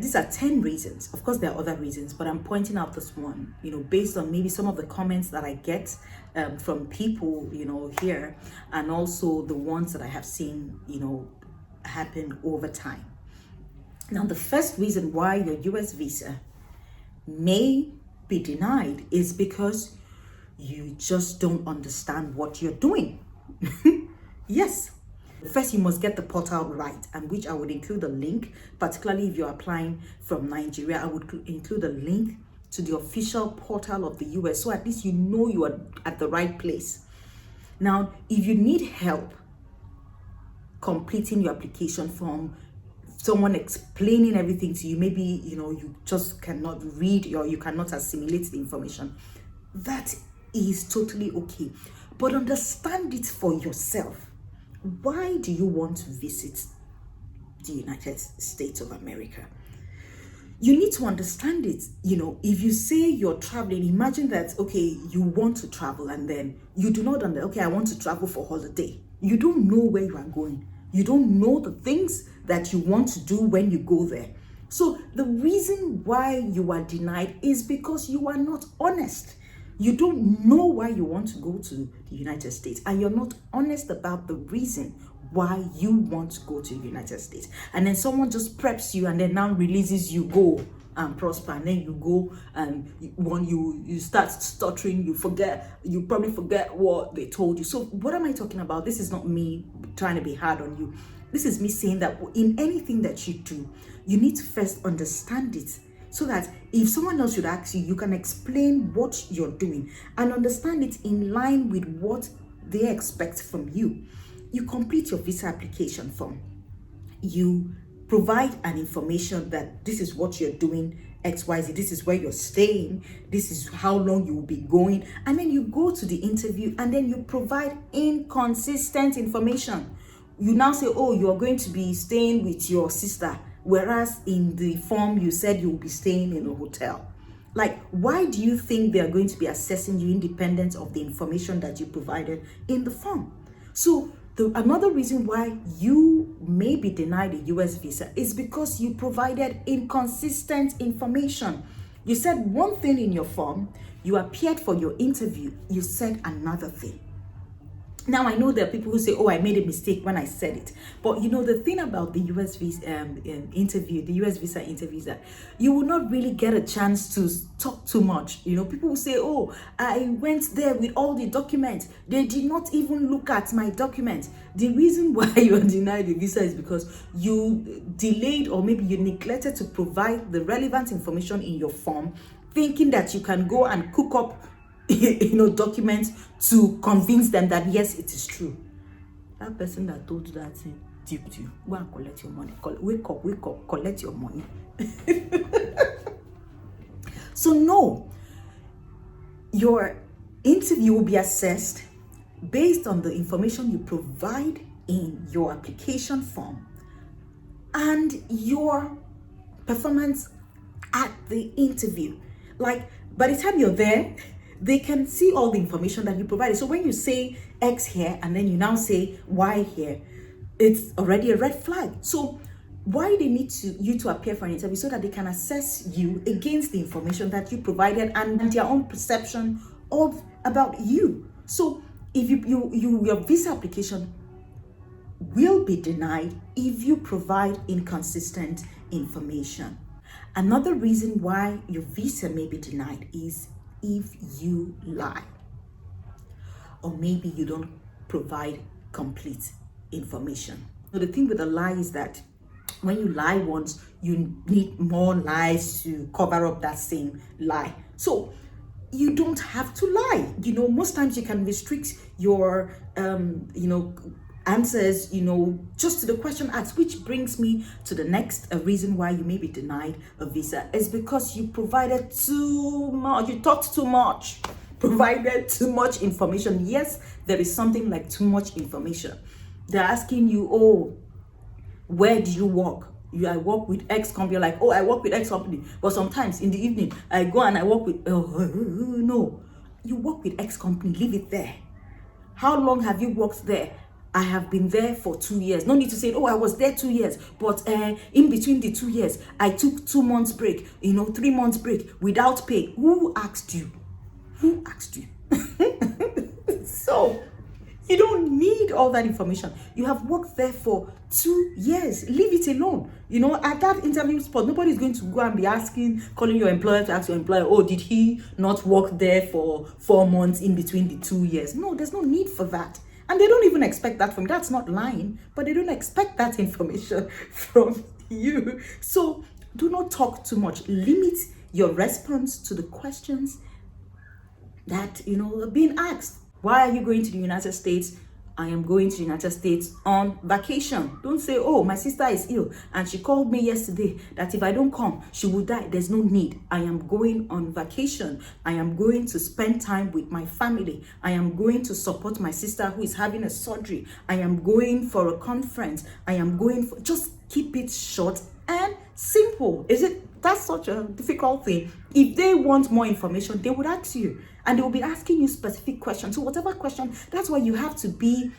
These are 10 reasons. Of course, there are other reasons, but I'm pointing out this one, based on maybe some of the comments that I get from people, here, and also the ones that I have seen, happen over time. Now, the first reason why your US visa may be denied is because you just don't understand what you're doing. Yes. First, you must get the portal right, and which I would include a link, particularly if you're applying from Nigeria. I would include a link to the official portal of the US, so at least you know you are at the right place. Now, if you need help completing your application form, someone explaining everything to you, maybe you just cannot read or you cannot assimilate the information, that is totally okay. But understand it for yourself. Why do you want to visit the United States of America? You need to understand it. If you say you're traveling, imagine that, okay, you want to travel and then you do not understand, okay, I want to travel for holiday. You don't know where you are going. You don't know the things that you want to do when you go there. So the reason why you are denied is because you are not honest. You don't know why you want to go to the United States, and you're not honest about the reason why you want to go to the United States. And then someone just preps you and then now releases you, go and prosper, and then you go and when you start stuttering, you probably forget what they told you. So what am I talking about? This is not me trying to be hard on you. This is me saying that in anything that you do, you need to first understand it, so that if someone else should ask you, you can explain what you're doing and understand it in line with what they expect from you. You complete your visa application form. You provide an information that this is what you're doing, XYZ, this is where you're staying, this is how long you will be going. And then you go to the interview and then you provide inconsistent information. You now say, oh, you're going to be staying with your sister, whereas in the form you said you'll be staying in a hotel. Like, why do you think they are going to be assessing you independent of the information that you provided in the form? So another reason why you may be denied a US visa is because you provided inconsistent information. You said one thing in your form, you appeared for your interview, you said another thing. Now, I know there are people who say, oh, I made a mistake when I said it. But the thing about the US visa interview, the US visa interview, is that you will not really get a chance to talk too much. People will say, oh, I went there with all the documents. They did not even look at my documents. The reason why you are denied the visa is because you delayed, or maybe you neglected to provide the relevant information in your form, thinking that you can go and cook up documents to convince them that yes, it is true. That person that told you that thing duped you. Go and collect your money. Wake up, collect your money. So no, your interview will be assessed based on the information you provide in your application form and your performance at the interview. Like, by the time you're there, they can see all the information that you provided. So when you say X here and then you now say Y here, it's already a red flag. So why they need you to appear for an interview? So that they can assess you against the information that you provided and their own perception about you. So if your visa application will be denied if you provide inconsistent information. Another reason why your visa may be denied is if you lie, or maybe you don't provide complete information. So the thing with a lie is that when you lie once, you need more lies to cover up that same lie. So you don't have to lie. Most times you can restrict your answers, just to the question asked, which brings me to the next reason why you may be denied a visa is because you provided too much, you talked too much, provided too much information. Yes, there is something like too much information. They're asking you, oh, where do you work? I work with X company. You're like, oh, I work with X company. But sometimes in the evening, I go and I work with, no, you work with X company, leave it there. How long have you worked there? I have been there for 2 years. No need to say, oh, I was there 2 years, but in between the 2 years, I took 2 months break, 3 months break without pay. Who asked you? Who asked you? So you don't need all that information. You have worked there for 2 years. Leave it alone. At that interview spot, nobody's going to go and be calling your employer to ask your employer, oh, did he not work there for 4 months in between the 2 years? No, there's no need for that. And they don't even expect that from you. That's not lying, but they don't expect that information from you. So do not talk too much. Limit your response to the questions that are being asked. Why are you going to the United States? I am going to the United States on vacation. Don't say, oh, my sister is ill and she called me yesterday that if I don't come, she will die. There's no need. I am going on vacation. I am going to spend time with my family. I am going to support my sister who is having a surgery. I am going for a conference. Just keep it short and simple. That's such a difficult thing. If they want more information, they would ask you. And they will be asking you specific questions. So whatever question, that's why you have to be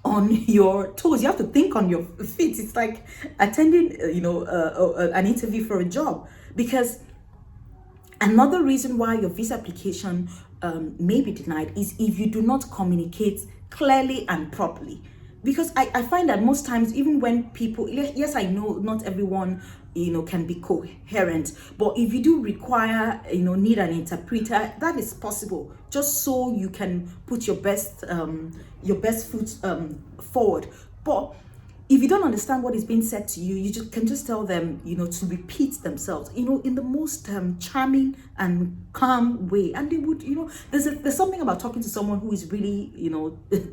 on your toes. You have to think on your feet. It's like attending, an interview for a job. Because another reason why your visa application may be denied is if you do not communicate clearly and properly. Because I find that most times, even when people, yes, I know not everyone can be coherent, but if you do require need an interpreter, that is possible, just so you can put your best foot forward. But if you don't understand what is being said to you, you can just tell them to repeat themselves in the most charming and calm way, and they would there's something about talking to someone who is really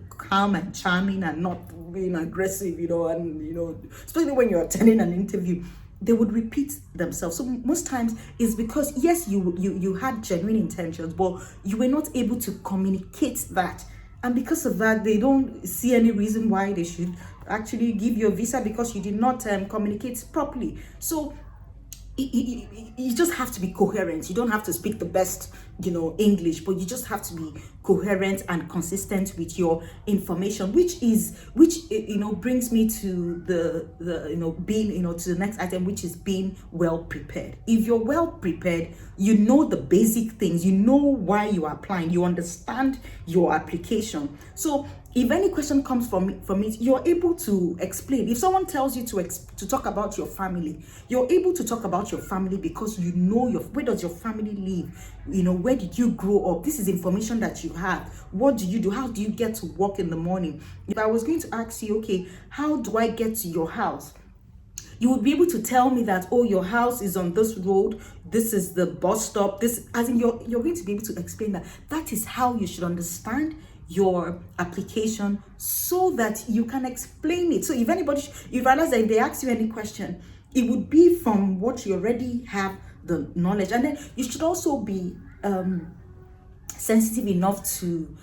calm and charming and not being aggressive, and especially when you're attending an interview. They would repeat themselves. So most times it's because, yes, you had genuine intentions, but you were not able to communicate that. And because of that, they don't see any reason why they should actually give you a visa, because you did not communicate properly. So you just have to be coherent. You don't have to speak the best English, but you just have to be coherent and consistent with your information, which brings me to the being to the next item, which is being well prepared. If you're well prepared, you know the basic things, you know why you are applying, you understand your application. So if any question comes from it, you're able to explain. If someone tells you to talk about your family, you're able to talk about your family because where does your family live? Where did you grow up? This is information that you have. What do you do? How do you get to work in the morning? If I was going to ask you, okay, how do I get to your house? You would be able to tell me that, oh, your house is on this road, this is the bus stop, you're going to be able to explain that. That is how you should understand your application, so that you can explain it. So if you realize that if they ask you any question, it would be from what you already have the knowledge. And then you should also be sensitive enough to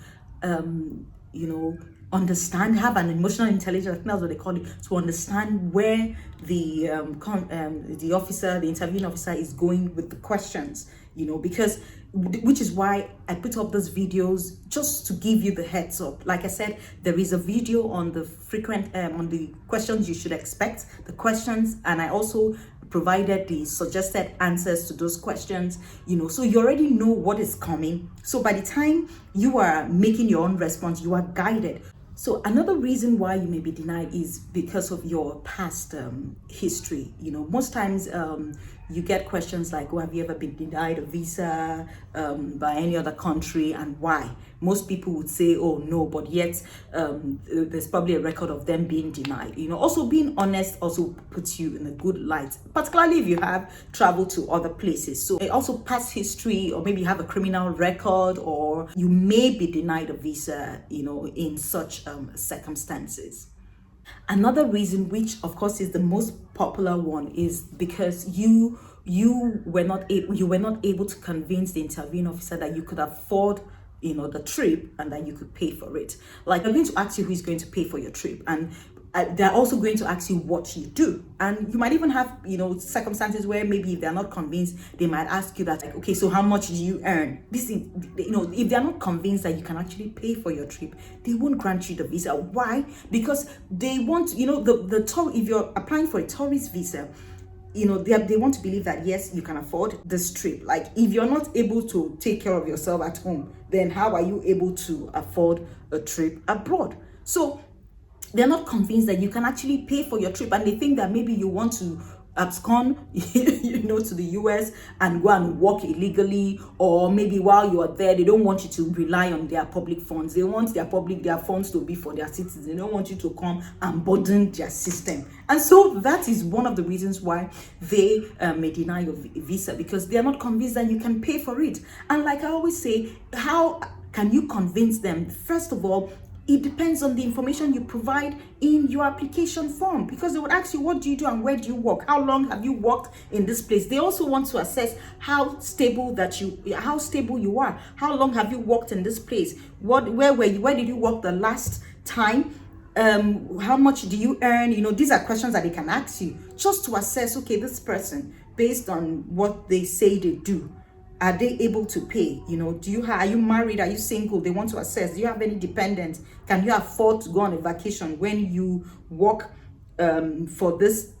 understand, have an emotional intelligence, I think that's what they call it, to understand where the interviewing officer is going with the questions, because which is why I put up those videos, just to give you the heads up. Like I said, there is a video on the on the questions you should expect, the questions, and I also provided the suggested answers to those questions, so you already know what is coming. So by the time you are making your own response, you are guided. So another reason why you may be denied is because of your past history. Most times you get questions like, oh, have you ever been denied a visa by any other country, and why? Most people would say, oh, no, but yet there's probably a record of them being denied. Also being honest also puts you in a good light, particularly if you have traveled to other places. So also past history, or maybe you have a criminal record, or you may be denied a visa, in such circumstances. Another reason, which of course is the most popular one, is because you were not able to convince the interviewing officer that you could afford the trip and that you could pay for it. Like, I'm going to ask you who is going to pay for your trip, and they're also going to ask you what you do. And you might even have, circumstances where maybe if they're not convinced, they might ask you that, like, okay, so how much do you earn? This is, if they're not convinced that you can actually pay for your trip, they won't grant you the visa. Why? Because they want, if you're applying for a tourist visa, they want to believe that, yes, you can afford this trip. Like, if you're not able to take care of yourself at home, then how are you able to afford a trip abroad? So they're not convinced that you can actually pay for your trip, and they think that maybe you want to abscond to the US and go and work illegally, or maybe while you are there, they don't want you to rely on their public funds. They want their funds to be for their citizens. They don't want you to come and burden their system. And so that is one of the reasons why they may deny your visa, because they are not convinced that you can pay for it. And like I always say, how can you convince them? First of all, it depends on the information you provide in your application form, because they would ask you, what do you do and where do you work? How long have you worked in this place? They also want to assess how stable you are. How long have you worked in this place? Where did you work the last time? How much do you earn? These are questions that they can ask you just to assess, okay, this person, based on what they say they do, are they able to pay? Are you married? Are you single? They want to assess. Do you have any dependents? Can you afford to go on a vacation when you work for this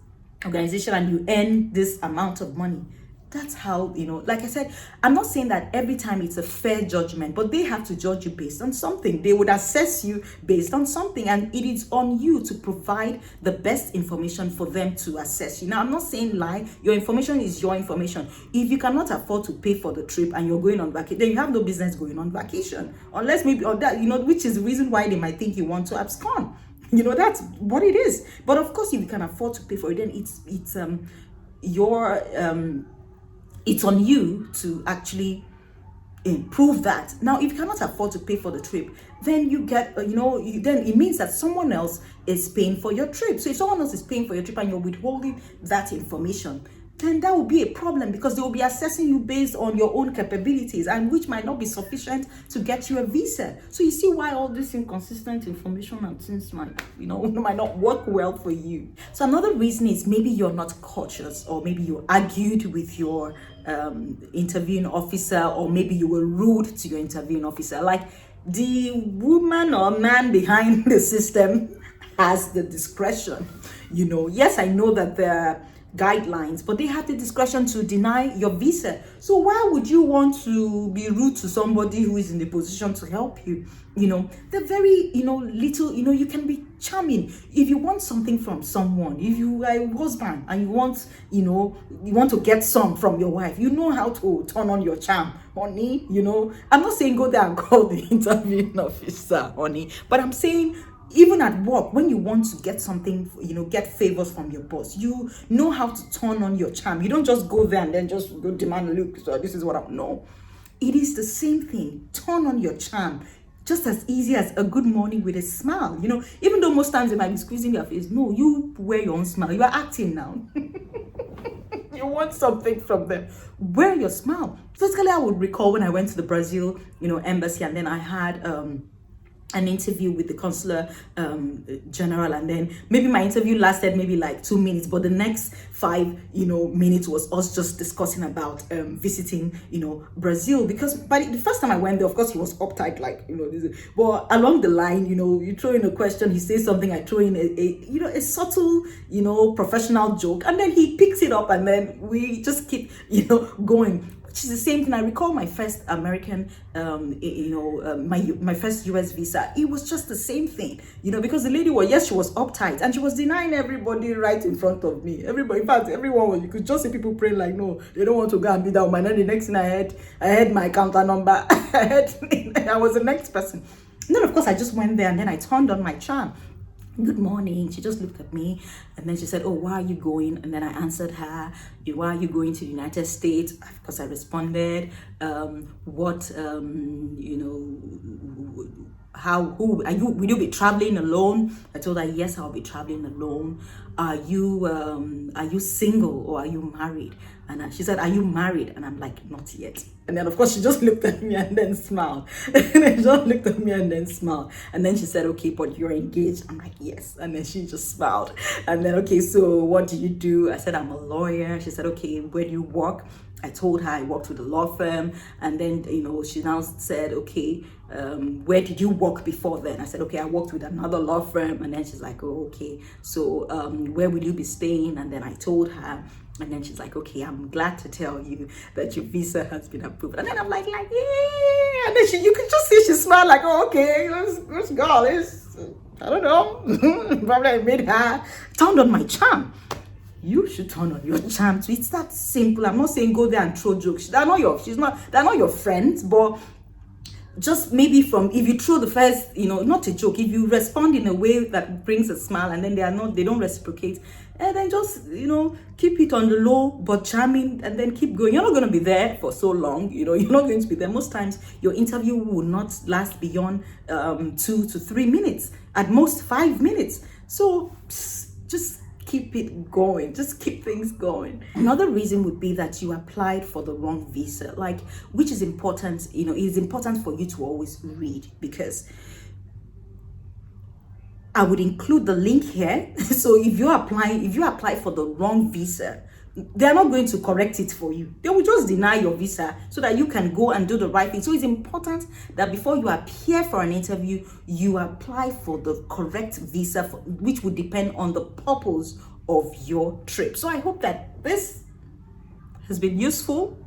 organization and you earn this amount of money? That's how, like I said, I'm not saying that every time it's a fair judgment, but they have to judge you based on something. They would assess you based on something, and it is on you to provide the best information for them to assess you. Now, I'm not saying lie. Your information is your information. If you cannot afford to pay for the trip and you're going on vacation, then you have no business going on vacation, unless maybe, or that, which is the reason why they might think you want to abscond. That's what it is. But of course, if you can afford to pay for it, then it's on you to actually prove that. Now, if you cannot afford to pay for the trip, then you get, then it means that someone else is paying for your trip. So if someone else is paying for your trip and you're withholding that information, then that will be a problem, because they will be assessing you based on your own capabilities, and which might not be sufficient to get you a visa. So you see why all this inconsistent information and things might not work well for you. So another reason is maybe you're not cautious, or maybe you argued with your interviewing officer, or maybe you were rude to your interviewing officer. Like, the woman or man behind the system has the discretion. Yes, I know that there guidelines, but they have the discretion to deny your visa. So why would you want to be rude to somebody who is in the position to help you? They're very, little, you can be charming. If you want something from someone, if you are a husband and you want to get some from your wife, you know how to turn on your charm, honey. I'm not saying go there and call the interviewing officer, honey, but I'm saying, even at work, when you want to get something, get favors from your boss, you know how to turn on your charm. You don't just go there and then just go demand, look, so this is what I know. It is the same thing. Turn on your charm. Just as easy as a good morning with a smile. Even though most times they might be squeezing your face, no, you wear your own smile. You are acting now. You want something from them, wear your smile. Physically, I would recall when I went to the Brazil, embassy, and then I had an interview with the consular general, and then maybe my interview lasted maybe like 2 minutes, but the next 5 minutes was us just discussing about visiting Brazil, because by the first time I went there, of course, he was uptight, like but along the line, you throw in a question, he says something, I throw in a subtle professional joke, and then he picks it up, and then we just keep going. Which is the same thing. I recall my first American, my first US visa. It was just the same thing, because the lady she was uptight, and she was denying everybody right in front of me. Everybody, in fact, everyone was, you could just see people praying like, no, they don't want to go and be that woman. And the next thing I had my counter number. I was the next person. And then, of course, I just went there, and then I turned on my charm. Good morning. She just looked at me, and then she said, oh, where are you going? And then I answered her, why are you going to the United States? Of course, I responded, who are you? Will you be traveling alone? I told her, yes, I'll be traveling alone. are you single or are you married? And she said, are you married? And I'm like, not yet. And then of course she just looked at me and then smiled. And then she just looked at me and then smiled. And then she said, okay, but you're engaged. I'm like, yes. And then she just smiled. And then, okay, so what do you do? I said, I'm a lawyer. She said, okay, where do you work? I told her I worked with a law firm. And then, she now said, okay, where did you work before then? I said, okay, I worked with another law firm. And then she's like, oh, okay, so where will you be staying? And then I told her, and then she's like, okay, I'm glad to tell you that your visa has been approved. And then I'm like, yeah. And then you can just see she smiled like, oh, okay, this girl is, I don't know, probably I made her turned on my charm. You should turn on your charm too. It's that simple. I'm not saying go there and throw jokes. They're not your friends, but just maybe if you throw the first, not a joke, if you respond in a way that brings a smile and then they don't reciprocate, and then just, keep it on the low but charming and then keep going. You're not going to be there for so long, you're not going to be there. Most times your interview will not last beyond 2 to 3 minutes, at most 5 minutes. So just keep it going, just keep things going. Another reason would be that you applied for the wrong visa, which is important. It is important for you to always read, because I would include the link here. So if you apply for the wrong visa, they're not going to correct it for you. They will just deny your visa so that you can go and do the right thing. So it's important that before you appear for an interview, you apply for the correct visa, which would depend on the purpose of your trip. So I hope that this has been useful.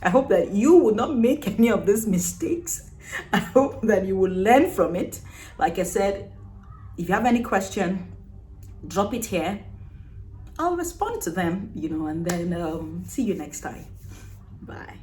I hope that you will not make any of these mistakes. I hope that you will learn from it. Like I said, if you have any question, drop it here. I'll respond to them, and then see you next time. Bye.